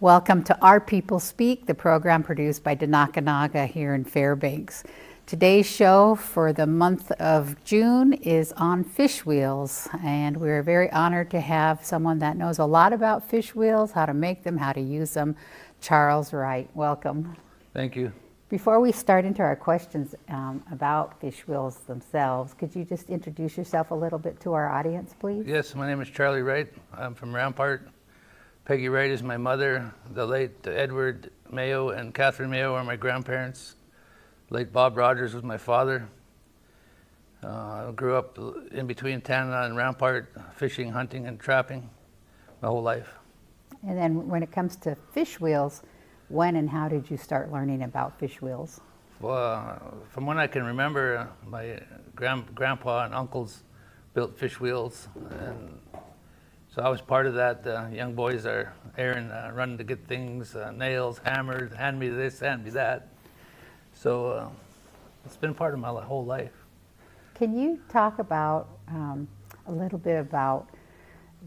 Welcome to Our People Speak, the program produced by Danakanaga here in Fairbanks. Today's show for the month of June is on fish wheels, and we're very honored to have someone that knows a lot about fish wheels, how to make them, how to use them. Charles Wright, welcome. Thank you. Before we start into our questions about fish wheels themselves, could you just introduce yourself a little bit to our audience, please? Yes, my name is Charlie Wright. I'm from Rampart. Peggy Wright is my mother. The late Edward Mayo and Catherine Mayo are my grandparents. Late Bob Rogers was my father. I grew up in between Tanana and Rampart, fishing, hunting, and trapping my whole life. And then when it comes to fish wheels, when and how did you start learning about fish wheels? Well, from when I can remember, my grandpa and uncles built fish wheels, and so I was part of that. Young boys are running to get things, nails, hammers, hand me this, hand me that. So it's been part of my whole life. Can you talk about a little bit about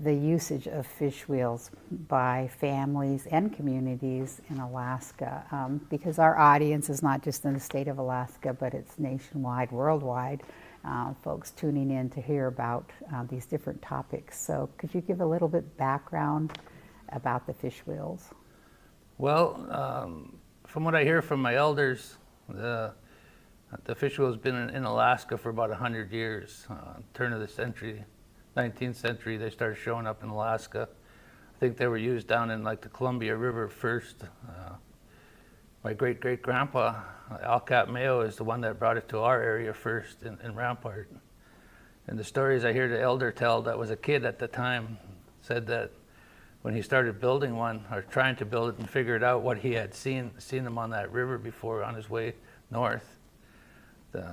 the usage of fish wheels by families and communities in Alaska? Because our audience is not just in the state of Alaska, but it's nationwide, worldwide. Folks tuning in to hear about these different topics. So could you give a little bit background about the fish wheels? Well, from what I hear from my elders, the fish wheel has been in Alaska for about 100 years. Turn of the century, 19th century, they started showing up in Alaska. I think they were used down in like the Columbia River first. My great-great-grandpa, Alcat Mayo, is the one that brought it to our area first in Rampart. And the stories I hear the elder tell that was a kid at the time said that when he started building one, or trying to build it and figured out what he had seen him on that river before on his way north.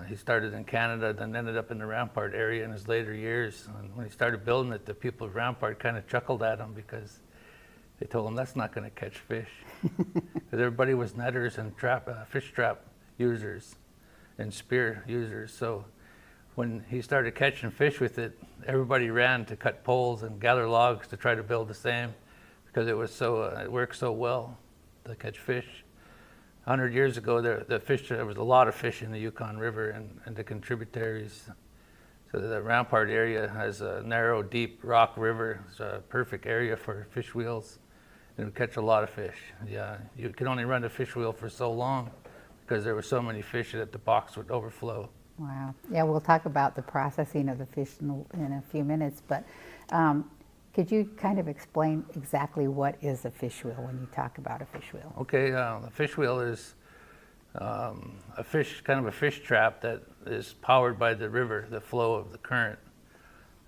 He started in Canada, then ended up in the Rampart area in his later years. And when he started building it, the people of Rampart kind of chuckled at him because they told him that's not going to catch fish. Because everybody was netters and fish trap users and spear users. So when he started catching fish with it, everybody ran to cut poles and gather logs to try to build the same because it worked so well to catch fish. 100 years ago, there was a lot of fish in the Yukon River and the contributaries. So the Rampart area has a narrow, deep rock river. It's a perfect area for fish wheels. It would catch a lot of fish. Yeah, you could only run a fish wheel for so long because there were so many fish that the box would overflow. Wow. Yeah, we'll talk about the processing of the fish in a few minutes, but could you kind of explain exactly what is a fish wheel when you talk about a fish wheel? Okay, a fish wheel is kind of a fish trap that is powered by the river, the flow of the current.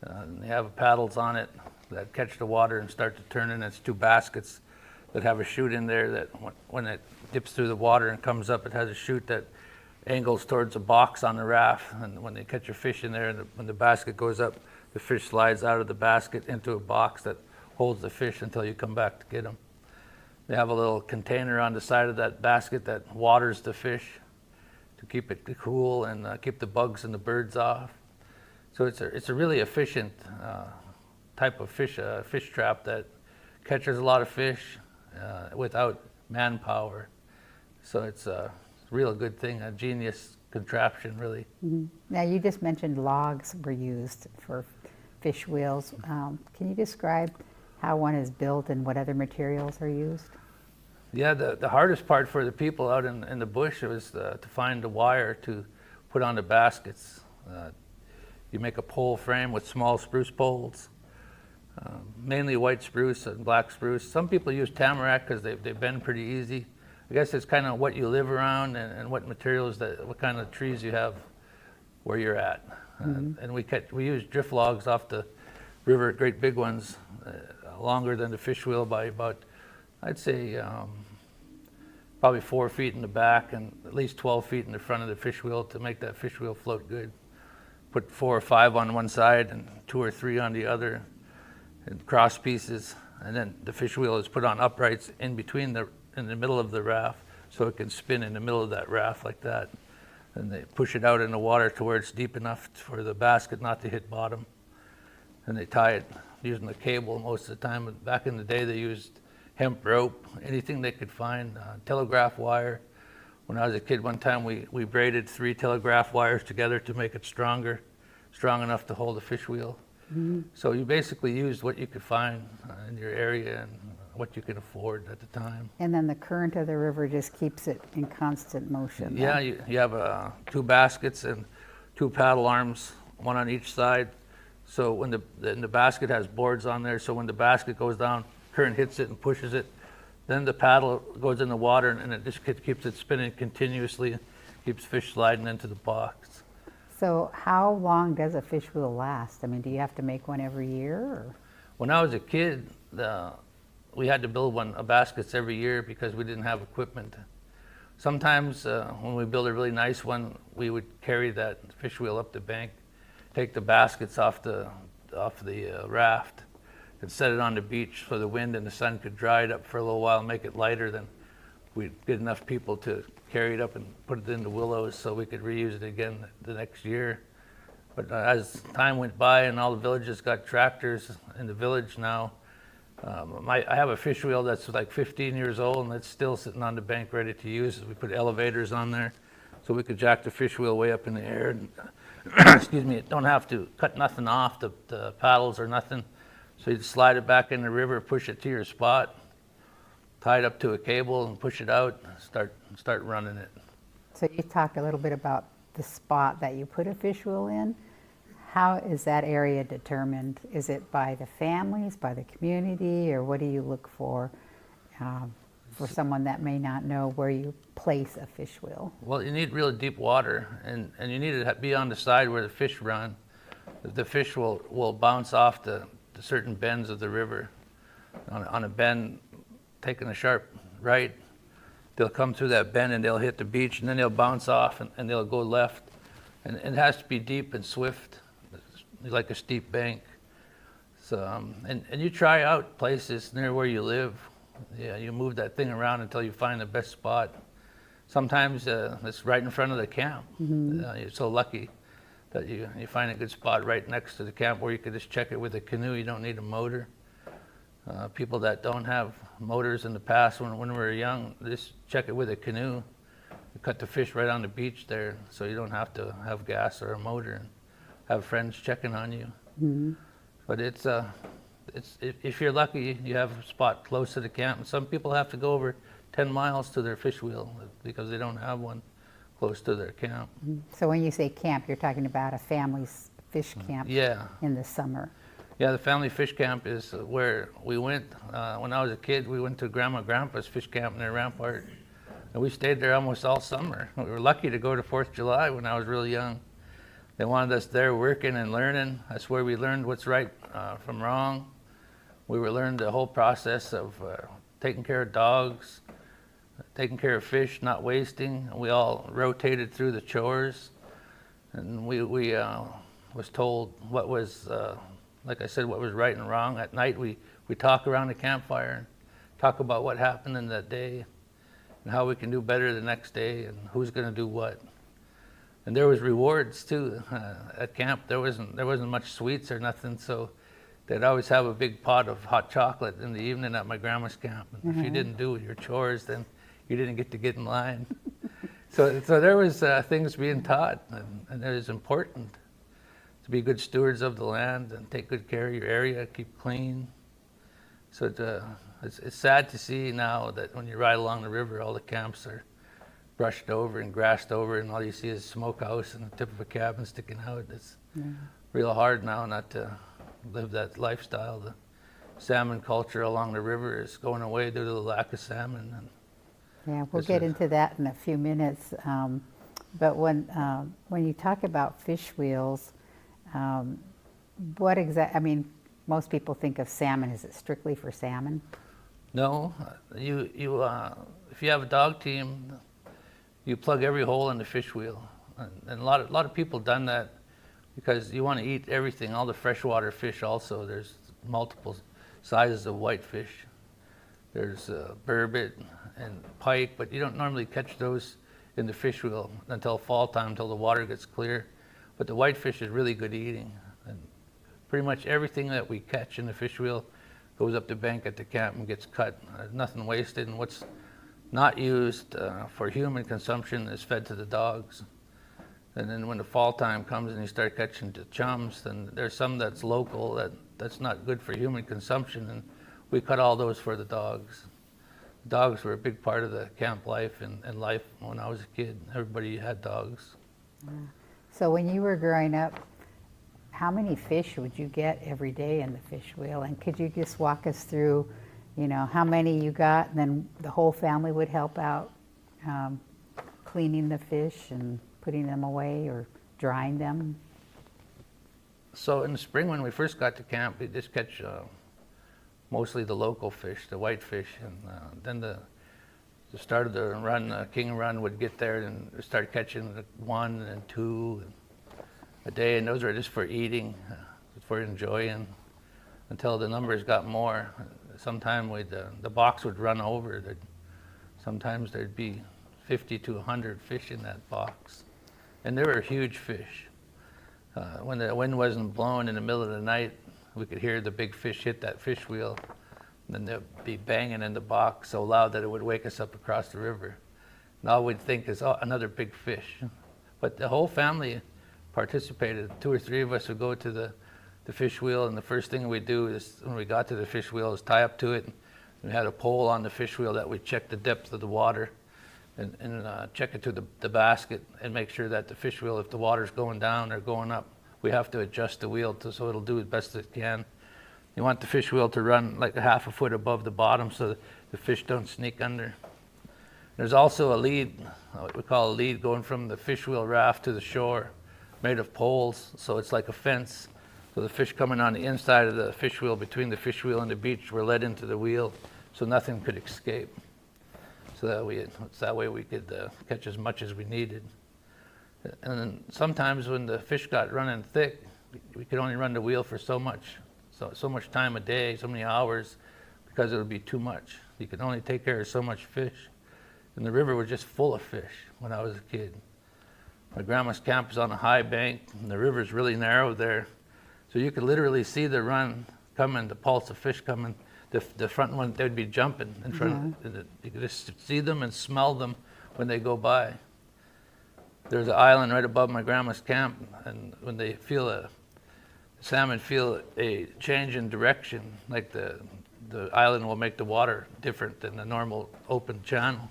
And they have paddles on it that catch the water and start to turn in. It's two baskets that have a chute in there that when it dips through the water and comes up, it has a chute that angles towards a box on the raft. And when they catch a fish in there, and when the basket goes up, the fish slides out of the basket into a box that holds the fish until you come back to get them. They have a little container on the side of that basket that waters the fish to keep it cool and keep the bugs and the birds off. So it's a really efficient type of fish trap that catches a lot of fish without manpower. So it's a real good thing, a genius contraption, really. Mm-hmm. Now, you just mentioned logs were used for fish wheels. Can you describe how one is built and what other materials are used? Yeah, the hardest part for the people out in the bush was to find the wire to put on the baskets. You make a pole frame with small spruce poles, mainly white spruce and black spruce. Some people use tamarack because they bend pretty easy. I guess it's kind of what you live around and what materials, what kind of trees you have where you're at. Mm-hmm. And we use drift logs off the river, great big ones, longer than the fish wheel by about, I'd say, probably 4 feet in the back and at least 12 feet in the front of the fish wheel to make that fish wheel float good. Put 4 or 5 on one side and 2 or 3 on the other, and cross pieces. And then the fish wheel is put on uprights in the middle of the raft, so it can spin in the middle of that raft like that. And they push it out in the water to where it's deep enough for the basket not to hit bottom. And they tie it using the cable most of the time. Back in the day, they used hemp rope, anything they could find, telegraph wire. When I was a kid, one time we braided 3 telegraph wires together to make it stronger, strong enough to hold a fish wheel. Mm-hmm. So you basically used what you could find in your area and what you could afford at the time. And then the current of the river just keeps it in constant motion. Then. Yeah, you have 2 baskets and 2 paddle arms, one on each side. So when the basket has boards on there, so when the basket goes down, current hits it and pushes it. Then the paddle goes in the water and it just keeps it spinning continuously, keeps fish sliding into the box. So how long does a fish wheel last? I mean, do you have to make one every year? Or? When I was a kid, we had to build baskets every year because we didn't have equipment. Sometimes when we build a really nice one, we would carry that fish wheel up the bank, take the baskets off the raft, and set it on the beach so the wind and the sun could dry it up for a little while and make it lighter. Then we'd get enough people to carry it up and put it in the willows so we could reuse it again the next year. But as time went by and all the villages got tractors in the village now, I have a fish wheel that's like 15 years old and it's still sitting on the bank ready to use. We put elevators on there so we could jack the fish wheel way up in the air. And excuse me, don't have to cut nothing off, the paddles or nothing. So you slide it back in the river, push it to your spot, tie it up to a cable and push it out, start running it. So you talked a little bit about the spot that you put a fish wheel in. How is that area determined? Is it by the families, by the community, or what do you look for someone that may not know where you place a fish wheel? Well, you need really deep water, and you need to be on the side where the fish run. The fish will bounce off the certain bends of the river. On a bend, taking a sharp right, they'll come through that bend and they'll hit the beach, and then they'll bounce off and they'll go left. And it has to be deep and swift, like a steep bank. So, and you try out places near where you live. Yeah, you move that thing around until you find the best spot. Sometimes it's right in front of the camp. Mm-hmm. You're so lucky that you find a good spot right next to the camp where you could just check it with a canoe. You don't need a motor. People that don't have motors in the past, when we were young, just check it with a canoe. You cut the fish right on the beach there, so you don't have to have gas or a motor and have friends checking on you. Mm-hmm. But it's if you're lucky, you have a spot close to the camp. And some people have to go over 10 miles to their fish wheel because they don't have one close to their camp. So when you say camp, you're talking about a family's fish camp. Yeah. In the summer. Yeah, the family fish camp is where we went. When I was a kid, we went to Grandma and Grandpa's fish camp near Rampart. And we stayed there almost all summer. We were lucky to go to 4th of July when I was really young. They wanted us there working and learning. That's where we learned what's right from wrong. We learned the whole process of taking care of dogs, taking care of fish, not wasting. We all rotated through the chores. And we was told what was, like I said, what was right and wrong. At night, we talk around the campfire and talk about what happened in that day and how we can do better the next day and who's going to do what. And there was rewards too at camp. There wasn't much sweets or nothing, so they'd always have a big pot of hot chocolate in the evening at my grandma's camp. And if you didn't do your chores, then you didn't get in line. So there was things being taught, and it was important to be good stewards of the land and take good care of your area, keep clean. So it's sad to see now that when you ride along the river, all the camps are brushed over and grassed over, and all you see is smokehouse and the tip of a cabin sticking out. It's real hard now not to live that lifestyle. The salmon culture along the river is going away due to the lack of salmon. And yeah, we'll get into that in a few minutes. But when you talk about fish wheels, I mean, most people think of salmon. Is it strictly for salmon? No, you if you have a dog team, you plug every hole in the fish wheel, and a lot of people done that because you want to eat everything, all the freshwater fish. Also, there's multiple sizes of whitefish. There's burbot and pike, but you don't normally catch those in the fish wheel until fall time, until the water gets clear. But the whitefish is really good eating, and pretty much everything that we catch in the fish wheel, goes up the bank at the camp and gets cut. Nothing wasted, and what's not used for human consumption is fed to the dogs. And then when the fall time comes and you start catching the chums, then there's some that's local that's not good for human consumption, and we cut all those for the dogs. Dogs were a big part of the camp life and life when I was a kid. Everybody had dogs. So when you were growing up, how many fish would you get every day in the fish wheel? And could you just walk us through, how many you got, and then the whole family would help out cleaning the fish and putting them away or drying them? So in the spring when we first got to camp, we just catch mostly the local fish, the whitefish, and then the start of the run, King Run would get there and start catching 1 and 2 a day, and those were just for eating, for enjoying, until the numbers got more. Sometimes the box would run over. Sometimes there'd be 50 to 100 fish in that box, and they were huge fish. When the wind wasn't blowing in the middle of the night, we could hear the big fish hit that fish wheel, and then they'd be banging in the box so loud that it would wake us up across the river. And all we'd think is, oh, another big fish. But the whole family participated. 2 or 3 of us would go to the fish wheel, and the first thing we'd do is, when we got to the fish wheel, is tie up to it. We had a pole on the fish wheel that we'd check the depth of the water and check it to the basket and make sure that the fish wheel, if the water's going down or going up, we have to adjust the wheel so it'll do as best it can. You want the fish wheel to run like a half a foot above the bottom so that the fish don't sneak under. There's also a lead, what we call a lead, going from the fish wheel raft to the shore, made of poles, so it's like a fence. So the fish coming on the inside of the fish wheel, between the fish wheel and the beach, were led into the wheel so nothing could escape. So that way we could catch as much as we needed. And then sometimes when the fish got running thick, we could only run the wheel for so much time a day, so many hours, because it would be too much. You could only take care of so much fish. And the river was just full of fish when I was a kid. My grandma's camp is on a high bank, and the river's really narrow there. So you could literally see the run coming, the pulse of fish coming. The front one, they'd be jumping in front of it. You could just see them and smell them when they go by. There's an island right above my grandma's camp, and when they salmon feel a change in direction, like the island will make the water different than the normal open channel.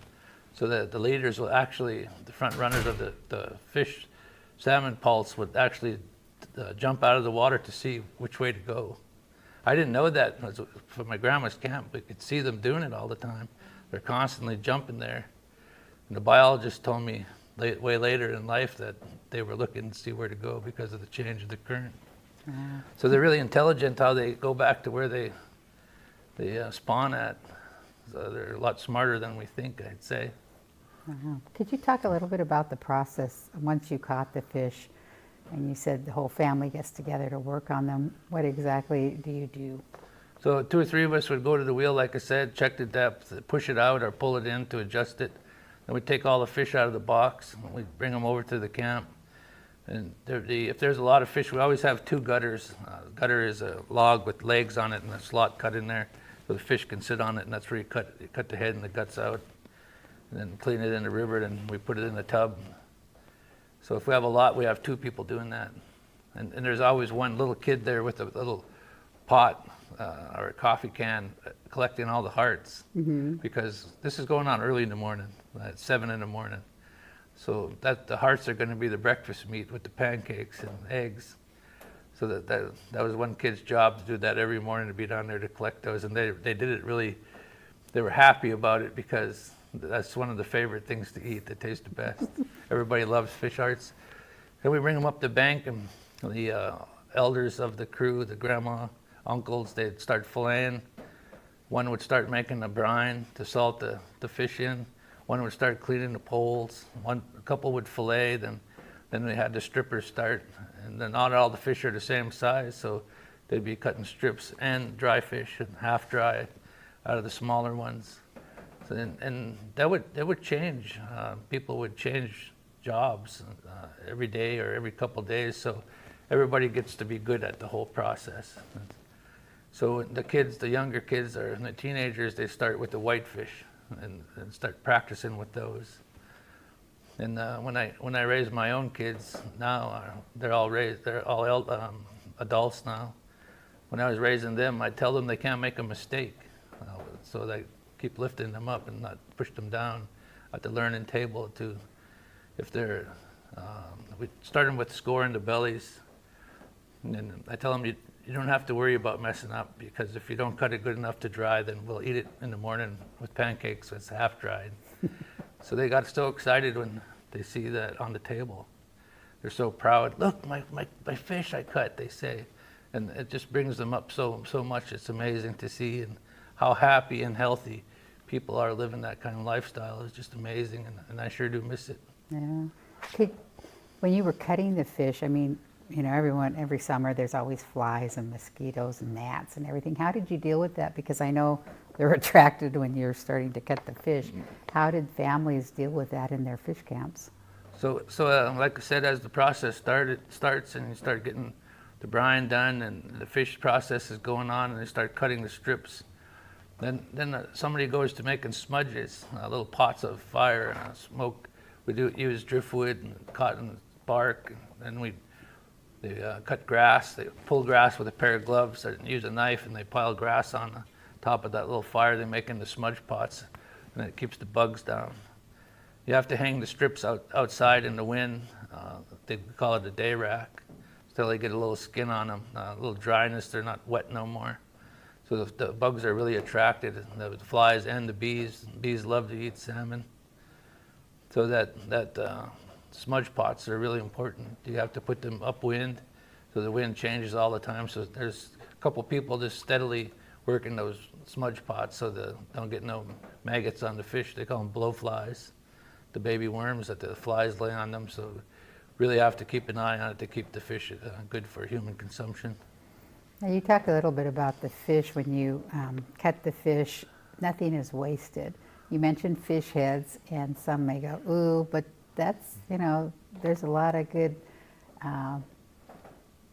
So that the leaders will actually, the front runners of the fish salmon pulse would actually jump out of the water to see which way to go. I didn't know that from my grandma's camp. We could see them doing it all the time. They're constantly jumping there. And the biologist told me way later in life that they were looking to see where to go because of the change of the current. So they're really intelligent how they go back to where they spawn at. So they're a lot smarter than we think, I'd say. Could you talk a little bit about the process once you caught the fish, and you said the whole family gets together to work on them? What exactly do you do? So 2 or 3 of us would go to the wheel, like I said, check the depth, push it out or pull it in to adjust it. Then we'd take all the fish out of the box, and we'd bring them over to the camp. And if there's a lot of fish, we always have 2 gutters. Gutter is a log with legs on it and a slot cut in there so the fish can sit on it, and that's where you cut the head and the guts out. And then clean it in the river, and we put it in the tub. So if we have a lot, we have 2 people doing that. And there's always one little kid there with a little pot or a coffee can collecting all the hearts, because this is going on early in the morning, at 7 in the morning. So the hearts are going to be the breakfast meat with the pancakes and eggs. So that was one kid's job, to do that every morning, to be down there to collect those. And they did it really, they were happy about it because that's one of the favorite things to eat that tastes the best. Everybody loves fish hearts. Then we bring them up the bank, and the elders of the crew, the grandma, uncles, they'd start filleting. One would start making a brine to salt the fish in. One would start cleaning the poles. A couple would fillet. Then we had the strippers start. And then not all the fish are the same size, so they'd be cutting strips and dry fish and half dry out of the smaller ones. So, and that would change. People would change jobs every day or every couple days, so everybody gets to be good at the whole process. So the kids, the younger kids and the teenagers, they start with the whitefish and start practicing with those. And when I raise my own kids now, they're all adults now. When I was raising them, I tell them they can't make a mistake, so they keep lifting them up and not push them down at the learning table. If they're, we start them with scoring the bellies, and then I tell them you don't have to worry about messing up, because if you don't cut it good enough to dry, then we'll eat it in the morning with pancakes, so it's half dried. So they got so excited when they see that on the table. They're so proud. Look, my fish I cut, they say. And it just brings them up so much. It's amazing to see, and how happy and healthy people are living that kind of lifestyle. It's just amazing, and I sure do miss it. Yeah. When you were cutting the fish, I mean, you know, every summer there's always flies and mosquitoes and gnats and everything. How did you deal with that? Because I know they're attracted when you're starting to cut the fish. How did families deal with that in their fish camps? So like I said, as the process starts and you start getting the brine done and the fish process is going on and they start cutting the strips, then somebody goes to making smudges, little pots of fire, smoke. We use driftwood and cotton bark, and they cut grass. They pull grass with a pair of gloves and use a knife, and they pile grass on the top of that little fire they make in the smudge pots, and it keeps the bugs down. You have to hang the strips outside in the wind. They call it a day rack, until they get a little skin on them, a little dryness. They're not wet no more. So the bugs are really attracted, the flies and the bees. Bees love to eat salmon. So that smudge pots are really important. You have to put them upwind, so the wind changes all the time. So there's a couple people just steadily working those smudge pots so they don't get no maggots on the fish. They call them blowflies, the baby worms that the flies lay on them. So really have to keep an eye on it to keep the fish good for human consumption. Now you talked a little bit about the fish. When you cut the fish, nothing is wasted. You mentioned fish heads, and some may go, ooh, but that's, you know, there's a lot of good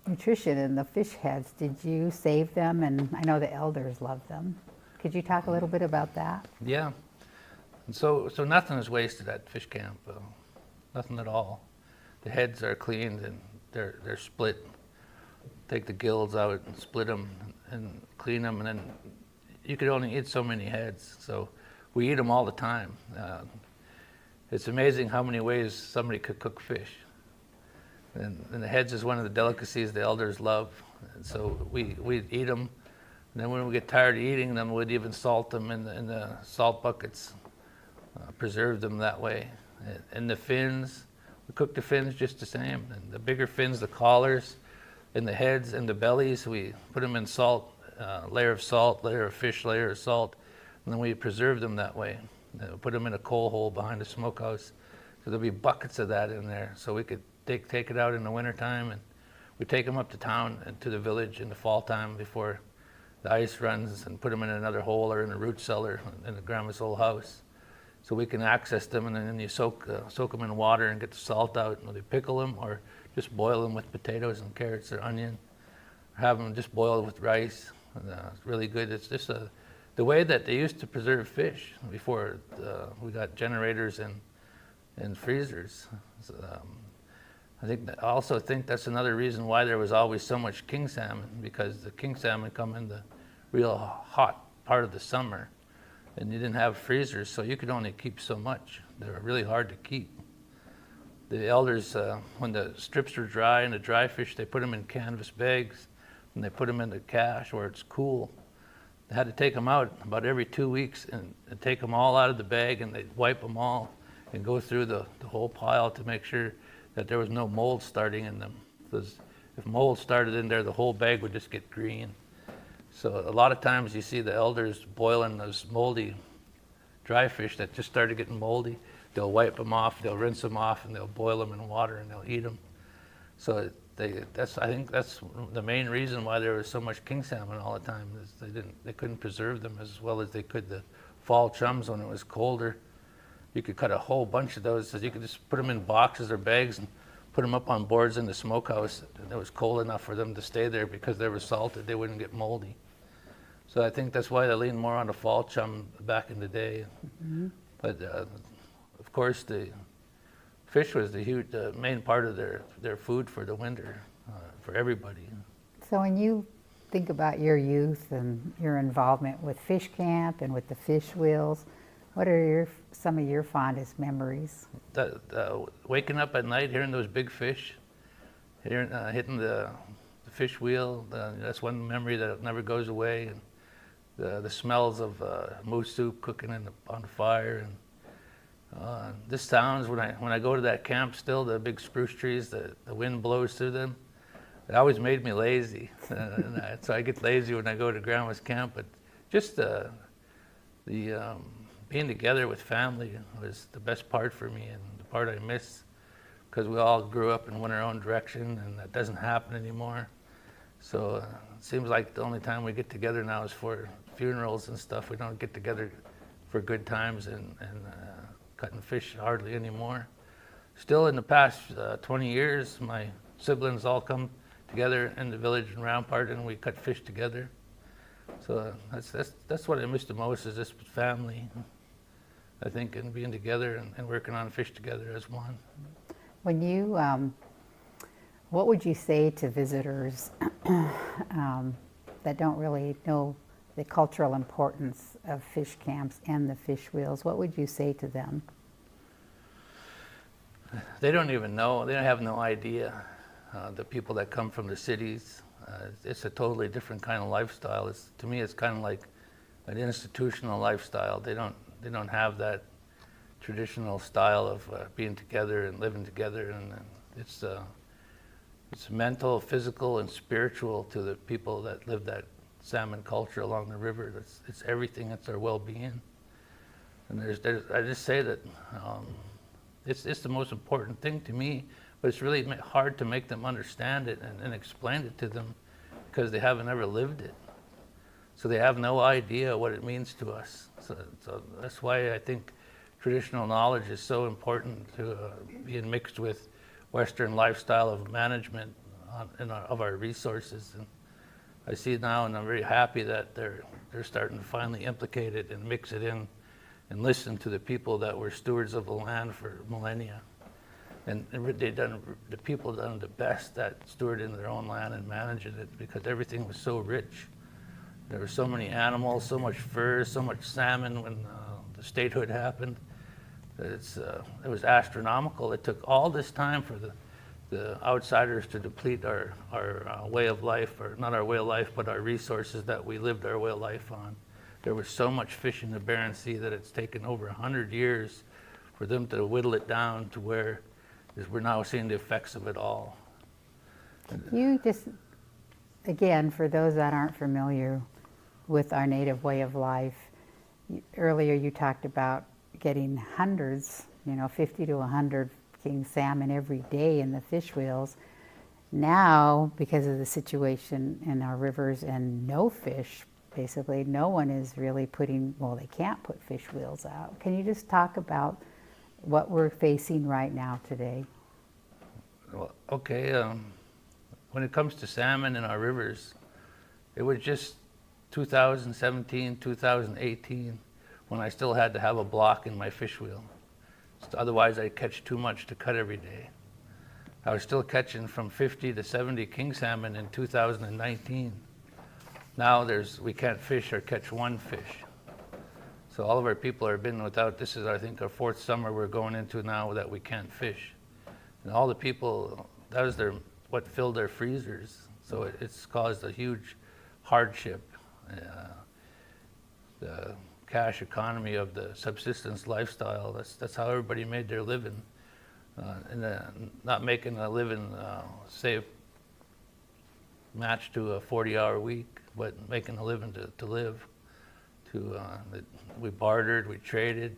nutrition in the fish heads. Did you save them? And I know the elders love them. Could you talk a little bit about that? Yeah. And so nothing is wasted at fish camp, nothing at all. The heads are cleaned and they're split. Take the gills out and split them and clean them, and then you could only eat so many heads. So we eat them all the time. It's amazing how many ways somebody could cook fish. And the heads is one of the delicacies the elders love. And so we'd eat them. And then when we get tired of eating them, we'd even salt them in the salt buckets, preserve them that way. And the fins, we cook the fins just the same. And the bigger fins, the collars, and the heads and the bellies, we put them in salt, layer of salt, layer of fish, layer of salt, and then we preserve them that way. Put them in a coal hole behind the smokehouse. So there'll be buckets of that in there. So we could take it out in the wintertime, and we take them up to town and to the village in the fall time before the ice runs, and put them in another hole or in a root cellar in the grandma's old house. So we can access them, and then you soak them in water and get the salt out, and they pickle them or just boil them with potatoes and carrots or onion, or have them just boiled with rice. It's really good. It's just the way that they used to preserve fish before we got generators and freezers. So, I also think that's another reason why there was always so much king salmon, because the king salmon come in the real hot part of the summer, and you didn't have freezers, so you could only keep so much. They were really hard to keep. The elders, when the strips were dry and the dry fish, they put them in canvas bags, and they put them in the cache where it's cool. They had to take them out about every 2 weeks and take them all out of the bag, and they'd wipe them all and go through the whole pile to make sure that there was no mold starting in them. Because if mold started in there, the whole bag would just get green. So a lot of times you see the elders boiling those moldy dry fish that just started getting moldy. They'll wipe them off, they'll rinse them off, and they'll boil them in water, and they'll eat them. So I think that's the main reason why there was so much king salmon all the time, is they couldn't preserve them as well as they could the fall chums when it was colder. You could cut a whole bunch of those, so you could just put them in boxes or bags and put them up on boards in the smokehouse, and it was cold enough for them to stay there because they were salted. They wouldn't get moldy. So I think that's why they lean more on the fall chum back in the day. But of course, the fish was the main part of their food for the winter, for everybody. So when you think about your youth and your involvement with fish camp and with the fish wheels, what are some of your fondest memories? Waking up at night, hearing those big fish, hitting the fish wheel, that's one memory that never goes away. And the smells of moose soup cooking on the fire. And this sounds, when I go to that camp still, the big spruce trees, the wind blows through them. It always made me lazy. So I get lazy when I go to Grandma's camp. But just the being together with family was the best part for me, and the part I miss, because we all grew up and went our own direction, and that doesn't happen anymore. So it seems like the only time we get together now is for funerals and stuff. We don't get together for good times and cutting fish hardly anymore. Still, in the past 20 years, my siblings all come together in the village in Rampart, and we cut fish together. So that's what I miss the most, is this family, I think, and being together and working on fish together as one. When you, what would you say to visitors that don't really know the cultural importance of fish camps and the fish wheels? What would you say to them? They don't even know. They have no idea. The people that come from the cities, it's a totally different kind of lifestyle. To me, it's kind of like an institutional lifestyle. They don't have that traditional style of being together and living together, and it's mental, physical, and spiritual to the people that live that salmon culture along the river. It's everything. It's their well-being. And I just say that it's the most important thing to me, but it's really hard to make them understand it and explain it to them, because they haven't ever lived it. So they have no idea what it means to us. So that's why I think traditional knowledge is so important to being mixed with Western lifestyle of management of our resources. And I see it now, and I'm very happy that they're starting to finally implicate it and mix it in and listen to the people that were stewards of the land for millennia. And the people done the best at stewarding their own land and managing it, because everything was so rich. There were so many animals, so much fur, so much salmon when the statehood happened. It was astronomical. It took all this time for the outsiders to deplete our way of life, or not our way of life, but our resources that we lived our way of life on. There was so much fish in the Barents Sea that it's taken over 100 years for them to whittle it down to where we're now seeing the effects of it all. You just, again, for those that aren't familiar with our native way of life, earlier you talked about getting hundreds, 50 to 100 king salmon every day in the fish wheels. Now, because of the situation in our rivers and no fish, basically no one is really they can't put fish wheels out. Can you just talk about what we're facing right now today? Well, okay, when it comes to salmon in our rivers, it was just 2017, 2018, when I still had to have a block in my fish wheel. Otherwise, I'd catch too much to cut every day. I was still catching from 50 to 70 king salmon in 2019. Now we can't fish or catch one fish. So all of our people have been without. This is, I think, our fourth summer we're going into now that we can't fish. And all the people, that was what filled their freezers. So it's caused a huge hardship. The cash economy of the subsistence lifestyle, that's how everybody made their living. Not making a living, say, matched to a 40-hour week, but making a living to live. We bartered, we traded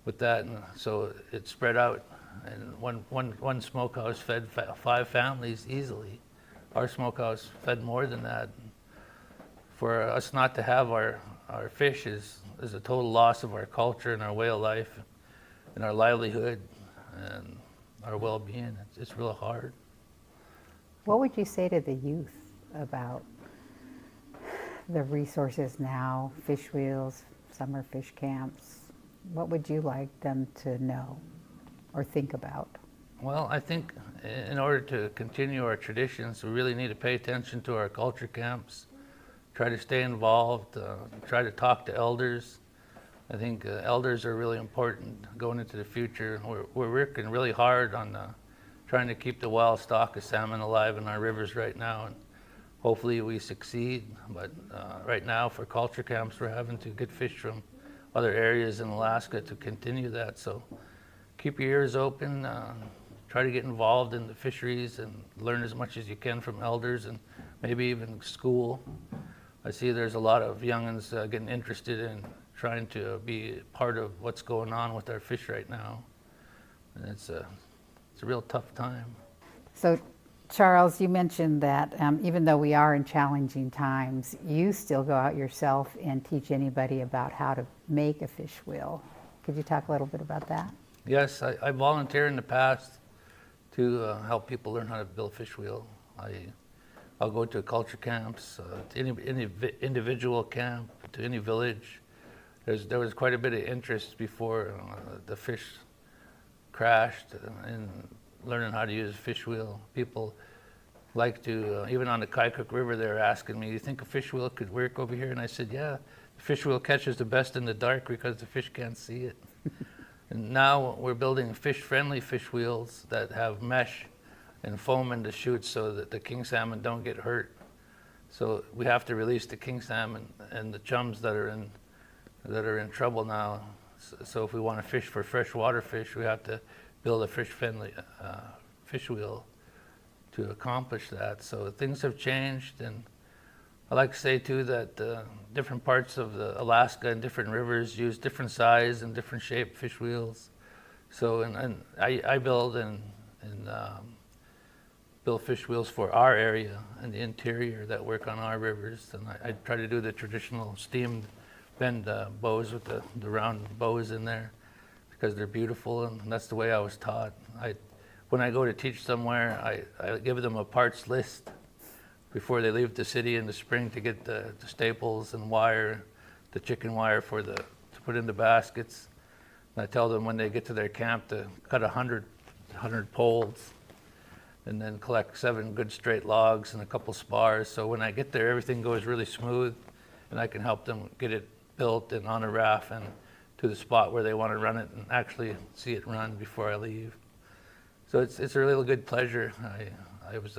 with that, and so it spread out. And one smokehouse fed 5 families easily. Our smokehouse fed more than that. For us not to have our fish is a total loss of our culture and our way of life and our livelihood and our well-being. It's real hard. What would you say to the youth about the resources now, fish wheels, summer fish camps, what would you like them to know or think about? Well, I think in order to continue our traditions, we really need to pay attention to our culture camps, try to stay involved, try to talk to elders. I think elders are really important going into the future. We're working really hard on trying to keep the wild stock of salmon alive in our rivers right now, and hopefully we succeed. But right now for culture camps, we're having to get fish from other areas in Alaska to continue that. So keep your ears open. Try to get involved in the fisheries and learn as much as you can from elders and maybe even school. I see there's a lot of young'uns getting interested in trying to be part of what's going on with our fish right now. And it's a real tough time. So Charles, you mentioned that even though we are in challenging times, you still go out yourself and teach anybody about how to make a fish wheel. Could you talk a little bit about that? Yes, I volunteered in the past to help people learn how to build a fish wheel. I'll go to culture camps, to any individual camp, to any village. There was quite a bit of interest before the fish crashed in learning how to use a fish wheel. People like to, even on the Kaikouk River, they were asking me, "Do you think a fish wheel could work over here?" And I said, "Yeah, the fish wheel catches the best in the dark because the fish can't see it." And now we're building fish-friendly fish wheels that have mesh and foam in the chutes so that the king salmon don't get hurt. So we have to release the king salmon and the chums that are in trouble now. So if we want to fish for freshwater fish, we have to build a fish-friendly fish wheel to accomplish that. So things have changed, and I like to say too that different parts of Alaska and different rivers use different size and different shape fish wheels. So and I build and build fish wheels for our area and the interior that work on our rivers, and I try to do the traditional steamed bend bows with the round bows in there because they're beautiful, and that's the way I was taught. When I go to teach somewhere, I give them a parts list before they leave the city in the spring to get the staples and wire, the chicken wire to put in the baskets. And I tell them when they get to their camp to cut 100 poles and then collect 7 good straight logs and a couple spars. So when I get there, everything goes really smooth, and I can help them get it built and on a raft and to the spot where they want to run it and actually see it run before I leave. So it's a really good pleasure. I was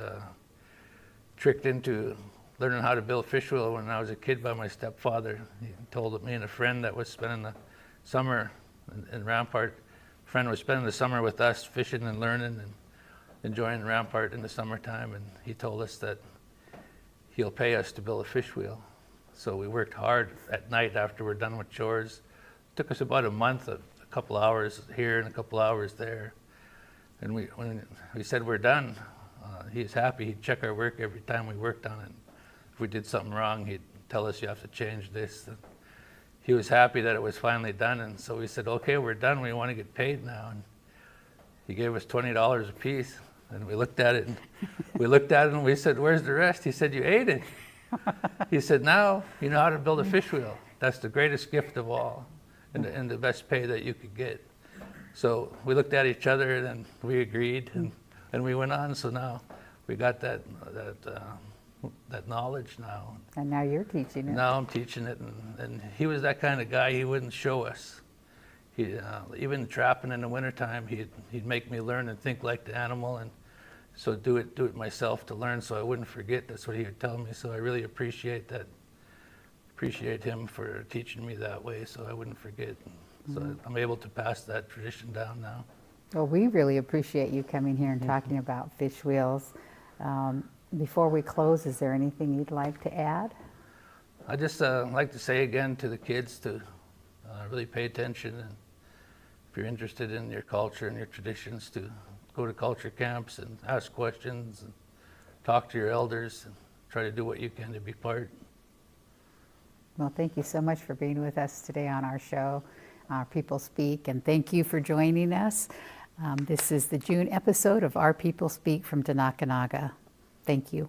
tricked into learning how to build fish wheel when I was a kid by my stepfather. He told me and a friend that was spending the summer in Rampart. A friend was spending the summer with us fishing and learning and enjoying Rampart in the summertime, and he told us that he'll pay us to build a fish wheel. So we worked hard at night after we're done with chores. It took us about a month, a couple hours here and a couple hours there. And when we said we're done, he was happy. He'd check our work every time we worked on it. If we did something wrong, he'd tell us, "You have to change this." And he was happy that it was finally done, and so we said, "Okay, we're done. We want to get paid now." And he gave us $20 a piece, and we looked at it, and we said, "Where's the rest?" He said, "You ate it." He said, "Now you know how to build a fish wheel. That's the greatest gift of all, and the best pay that you could get." So we looked at each other, and then we agreed, and we went on. So now we got that knowledge now. And now you're teaching it. Now I'm teaching it, and he was that kind of guy. He wouldn't show us. He even trapping in the wintertime, he'd make me learn and think like the animal, and so do it myself to learn, so I wouldn't forget. That's what he would tell me. So I really appreciate that. Appreciate him for teaching me that way, so I wouldn't forget. So I'm able to pass that tradition down now. Well, we really appreciate you coming here and talking about fish wheels. Before we close, is there anything you'd like to add? I just like to say again to the kids to really pay attention, and if you're interested in your culture and your traditions, to go to culture camps and ask questions and talk to your elders and try to do what you can to be part. Well, thank you so much for being with us today on our show, Our People Speak, and thank you for joining us. This is the June episode of Our People Speak from Tanakanaga. Thank you.